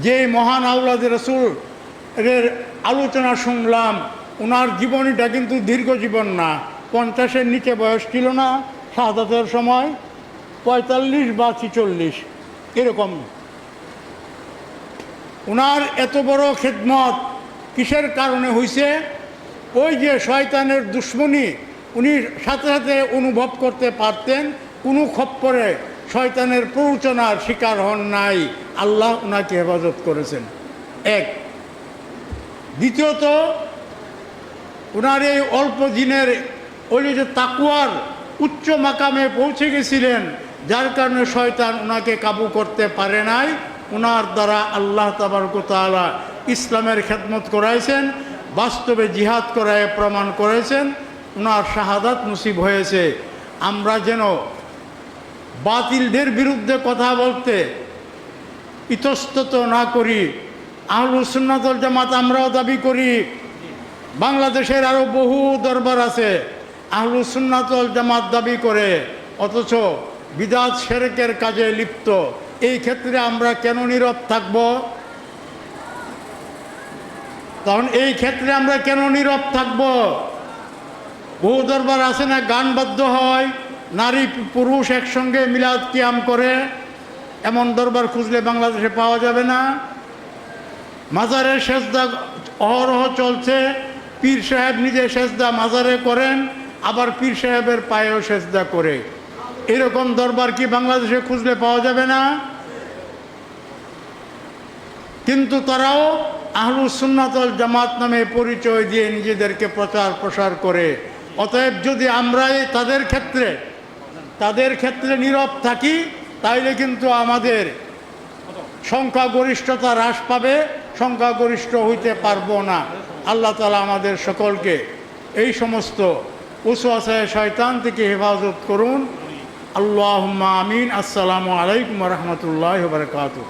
যে মহান আওলাদ রাসূল এর আলোচনা শুনলাম, ওনার জীবনীটা কিন্তু দীর্ঘ জীবন না, 50-এর নিচে বয়স ছিল না শাহাদাতের সময়, 45 বা 46 এরকম। ওনার এত বড় খেদমত কিসের কারণে হয়েছে? ওই যে শয়তানের দুশ্মনী উনি সাথে সাথে অনুভব করতে পারতেন, কোনো খপ্পরে শয়তানের প্ররোচনার শিকার হন নাই, আল্লাহ ওনাকে হেফাজত করেছেন। এক। দ্বিতীয়ত, ওনার এই অল্প দিনের ওই যে তাকওয়ার উচ্চ মাকামে পৌঁছে গেছিলেন, যার কারণে শয়তান ওনাকে কাবু করতে পারে নাই। ওনার দ্বারা আল্লাহ তাবারক ওয়া তাআলা ইসলামের খেদমত করাইছেন, বাস্তবে জিহাদ করায় প্রমাণ করেছেন, ওনার শাহাদাত নসিব হয়েছে। আমরা যেন বাতিলদের বিরুদ্ধে কথা বলতে ইতস্তত না করি। আহলুস সুন্নাত ওয়াল জামাত আমরাও দাবি করি, বাংলাদেশের আরও বহু দরবার আছে আহলুস সুন্নাত ওয়াল জামাত দাবি করে, অথচ বিদআত শিরকের কাজে লিপ্ত। এই ক্ষেত্রে আমরা কেন নীরব থাকব? তখন এই ক্ষেত্রে আমরা কেন নীরব থাকব? বহু দরবার আছে না, গান বাদ্য হয়, নারী পুরুষ একসঙ্গে মিলাদ কিয়াম করে, এমন দরবার খুঁজলে বাংলাদেশে পাওয়া যাবে না। মাজারের সেজদা অহরহ চলছে, পীর সাহেব নিজে সেজদা মাজারে করেন, আবার পীর সাহেবের পায়েও সেজদা করে। এরকম দরবার কি বাংলাদেশে খুঁজলে পাওয়া যাবে না? কিন্তু তারাও আহলুস সুন্নাত ওয়াল জামাত নামে পরিচয় দিয়ে নিজেদেরকে প্রচার প্রসার করে। অতএব যদি আমরা তাদের ক্ষেত্রে নীরব থাকি, তাইলে কিন্তু আমাদের সংখ্যাগরিষ্ঠতা হ্রাস পাবে, সংখ্যাগরিষ্ঠ হইতে পারবো না। আল্লাহ তাআলা আমাদের সকলকে এই সমস্ত ওয়াসওয়াসায়ে শয়তান থেকে হেফাজত করুন। আল্লাহুম্মা আমিন। আসসালামু আলাইকুম ওয়া রাহমাতুল্লাহি ওয়া বারাকাতুহু।